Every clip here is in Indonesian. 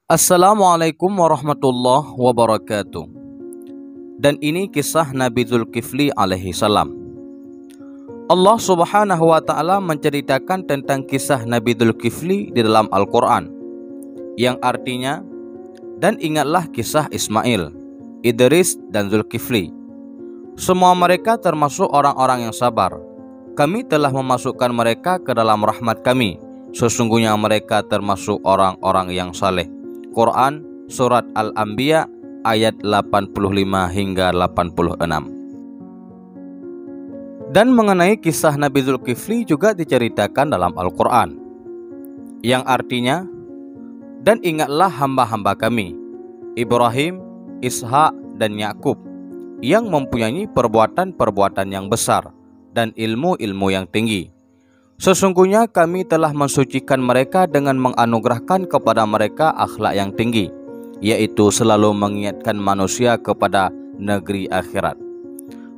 Assalamualaikum warahmatullahi wabarakatuh. Dan ini kisah Nabi Zulkifli alaihi salam. Allah subhanahu wa ta'ala menceritakan tentang kisah Nabi Zulkifli di dalam Al-Quran, yang artinya, dan ingatlah kisah Ismail, Idris dan Zulkifli. Semua mereka termasuk orang-orang yang sabar. Kami telah memasukkan mereka ke dalam rahmat kami. Sesungguhnya mereka termasuk orang-orang yang saleh. Quran Surat Al-Anbiya ayat 85 hingga 86. Dan mengenai kisah Nabi Zulkifli juga diceritakan dalam Al-Quran, yang artinya, dan ingatlah hamba-hamba kami Ibrahim, Ishak dan Yakub, yang mempunyai perbuatan-perbuatan yang besar dan ilmu-ilmu yang tinggi. Sesungguhnya kami telah mensucikan mereka dengan menganugerahkan kepada mereka akhlak yang tinggi, yaitu selalu mengingatkan manusia kepada negeri akhirat.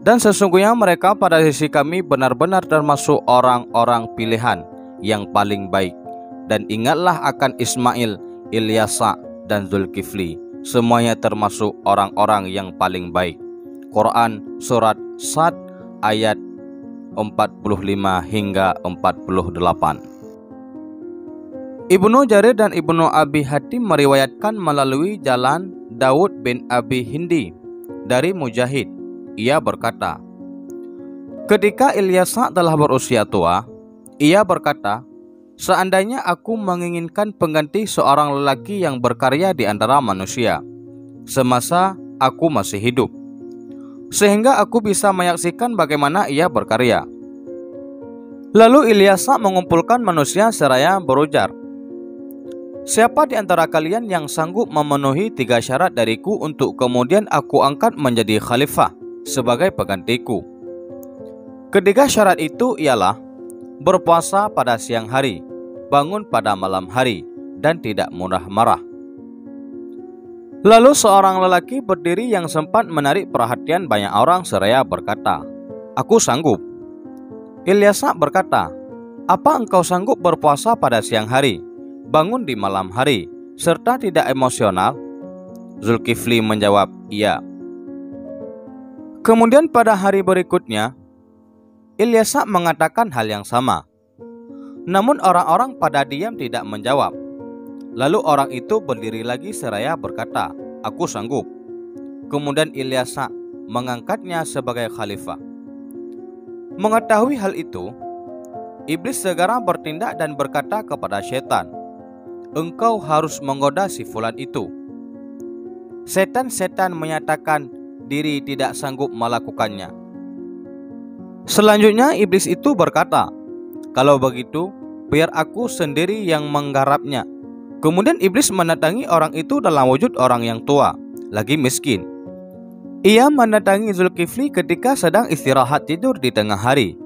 Dan sesungguhnya mereka pada sisi kami benar-benar termasuk orang-orang pilihan yang paling baik. Dan ingatlah akan Ismail, Ilyasa dan Zulkifli, semuanya termasuk orang-orang yang paling baik. Quran Surat Sad ayat 45 hingga 48. Ibnu Jarir dan Ibnu Abi Hatim meriwayatkan melalui jalan Daud bin Abi Hindi dari Mujahid. Ia berkata, ketika Ilyasa telah berusia tua, ia berkata, seandainya aku menginginkan pengganti seorang lelaki yang berkarya di antara manusia semasa aku masih hidup, sehingga aku bisa menyaksikan bagaimana ia berkarya. Lalu Ilyasa mengumpulkan manusia seraya berujar, siapa di antara kalian yang sanggup memenuhi 3 syarat dariku untuk kemudian aku angkat menjadi khalifah sebagai penggantiku? Ketiga syarat itu ialah berpuasa pada siang hari, bangun pada malam hari, dan tidak mudah marah. Lalu seorang lelaki berdiri yang sempat menarik perhatian banyak orang seraya berkata, aku sanggup. Ilyasa berkata, apa engkau sanggup berpuasa pada siang hari, bangun di malam hari, serta tidak emosional? Zulkifli menjawab, iya. Kemudian pada hari berikutnya, Ilyasa mengatakan hal yang sama. Namun orang-orang pada diam tidak menjawab. Lalu orang itu berdiri lagi seraya berkata, aku sanggup. Kemudian Ilyasa mengangkatnya sebagai khalifah. Mengetahui hal itu, iblis segera bertindak dan berkata kepada setan, engkau harus menggoda si fulan itu. Setan-setan menyatakan diri tidak sanggup melakukannya. Selanjutnya iblis itu berkata, kalau begitu, biar aku sendiri yang menggarapnya. Kemudian iblis mendatangi orang itu dalam wujud orang yang tua, lagi miskin. Ia mendatangi Zulkifli ketika sedang istirahat tidur di tengah hari.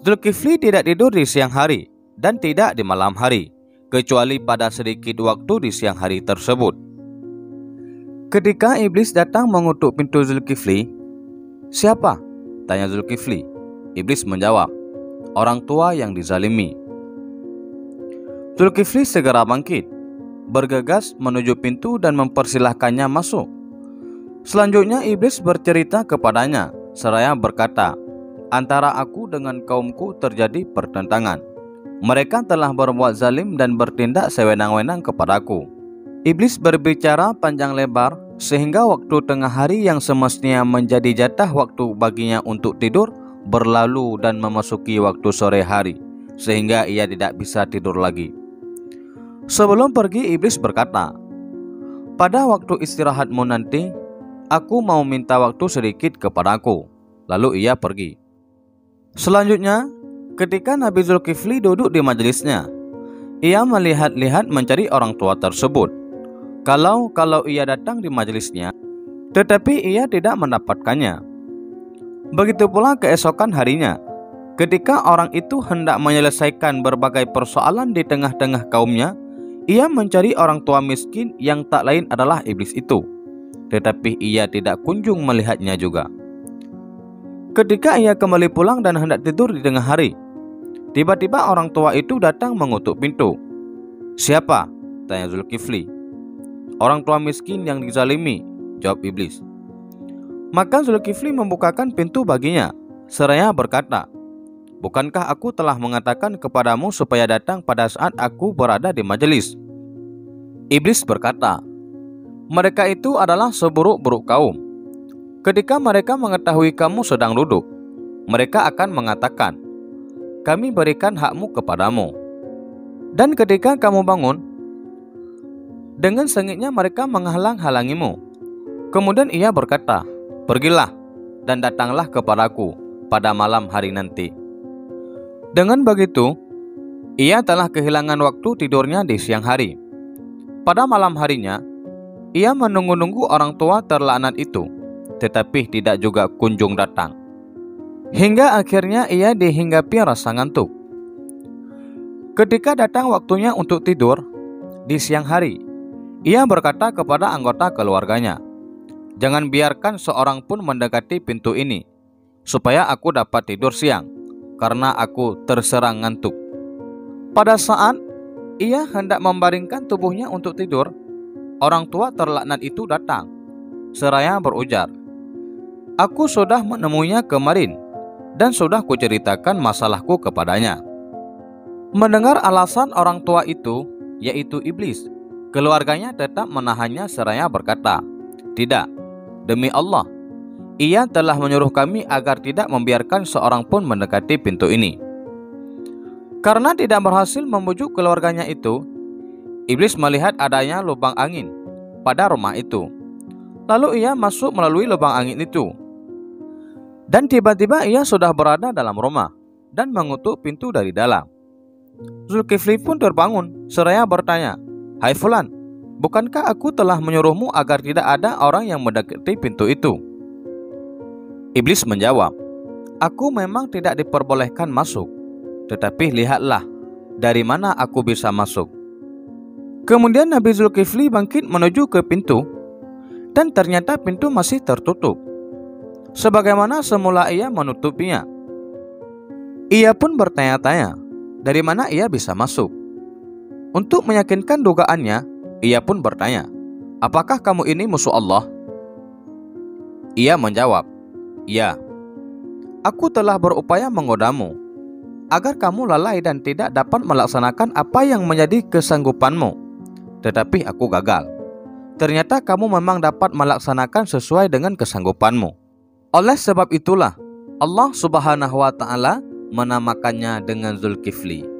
Zulkifli tidak tidur di siang hari dan tidak di malam hari, kecuali pada sedikit waktu di siang hari tersebut. Ketika iblis datang mengutuk pintu Zulkifli, siapa? Tanya Zulkifli. Iblis menjawab, orang tua yang dizalimi. Zulkifli segera bangkit, bergegas menuju pintu dan mempersilahkannya masuk. Selanjutnya iblis bercerita kepadanya, seraya berkata, antara aku dengan kaumku terjadi pertentangan. Mereka telah berbuat zalim dan bertindak sewenang-wenang kepadaku. Iblis berbicara panjang lebar, sehingga waktu tengah hari yang semestinya menjadi jatah waktu baginya untuk tidur, berlalu dan memasuki waktu sore hari, sehingga ia tidak bisa tidur lagi. Sebelum pergi, iblis berkata, pada waktu istirahatmu nanti, aku mau minta waktu sedikit kepadaku. Lalu ia pergi. Selanjutnya, ketika Nabi Zulkifli duduk di majelisnya, ia melihat-lihat mencari orang tua tersebut. Kalau ia datang di majelisnya, tetapi ia tidak mendapatkannya. Begitu pula keesokan harinya, ketika orang itu hendak menyelesaikan berbagai persoalan di tengah-tengah kaumnya, ia mencari orang tua miskin yang tak lain adalah iblis itu. Tetapi ia tidak kunjung melihatnya juga. Ketika ia kembali pulang dan hendak tidur di tengah hari, tiba-tiba orang tua itu datang mengutuk pintu. Siapa? Tanya Zulkifli. orang tua miskin yang dizalimi, jawab iblis. Maka Zulkifli membukakan pintu baginya, seraya berkata, bukankah aku telah mengatakan kepadamu supaya datang pada saat aku berada di majelis? Iblis berkata, mereka itu adalah seburuk-buruk kaum. Ketika mereka mengetahui kamu sedang duduk, mereka akan mengatakan, kami berikan hakmu kepadamu. Dan ketika kamu bangun, dengan sengitnya mereka menghalang-halangimu. Kemudian ia berkata, pergilah dan datanglah kepadaku pada malam hari nanti. Dengan begitu, ia telah kehilangan waktu tidurnya di siang hari. Pada malam harinya, ia menunggu-nunggu orang tua terlaknat itu, tetapi tidak juga kunjung datang. Hingga akhirnya ia dihinggapi rasa ngantuk. Ketika datang waktunya untuk tidur di siang hari, ia berkata kepada anggota keluarganya, jangan biarkan seorang pun mendekati pintu ini, supaya aku dapat tidur siang, karena aku terserang ngantuk. Pada saat ia hendak membaringkan tubuhnya untuk tidur, orang tua terlaknat itu datang, seraya berujar, aku sudah menemuinya kemarin, dan sudah kuceritakan masalahku kepadanya. Mendengar alasan orang tua itu, yaitu iblis, keluarganya tetap menahannya seraya berkata, tidak, demi Allah, ia telah menyuruh kami agar tidak membiarkan seorang pun mendekati pintu ini. Karena tidak berhasil membujuk keluarganya itu, iblis melihat adanya lubang angin pada rumah itu. Lalu ia masuk melalui lubang angin itu. Dan tiba-tiba ia sudah berada dalam rumah dan mengutuk pintu dari dalam. Zulkifli pun terbangun seraya bertanya, hai fulan, bukankah aku telah menyuruhmu agar tidak ada orang yang mendekati pintu itu? Iblis menjawab, aku memang tidak diperbolehkan masuk, tetapi lihatlah dari mana aku bisa masuk. Kemudian Nabi Zulkifli bangkit menuju ke pintu, dan ternyata pintu masih tertutup, sebagaimana semula ia menutupinya. Ia pun bertanya-tanya, dari mana ia bisa masuk? Untuk meyakinkan dugaannya, ia pun bertanya, apakah kamu ini musuh Allah? Ia menjawab, ya, aku telah berupaya menggodamu, agar kamu lalai dan tidak dapat melaksanakan apa yang menjadi kesanggupanmu. Tetapi aku gagal. Ternyata kamu memang dapat melaksanakan sesuai dengan kesanggupanmu. Oleh sebab itulah, Allah Subhanahu wa Ta'ala menamakannya dengan Zulkifli.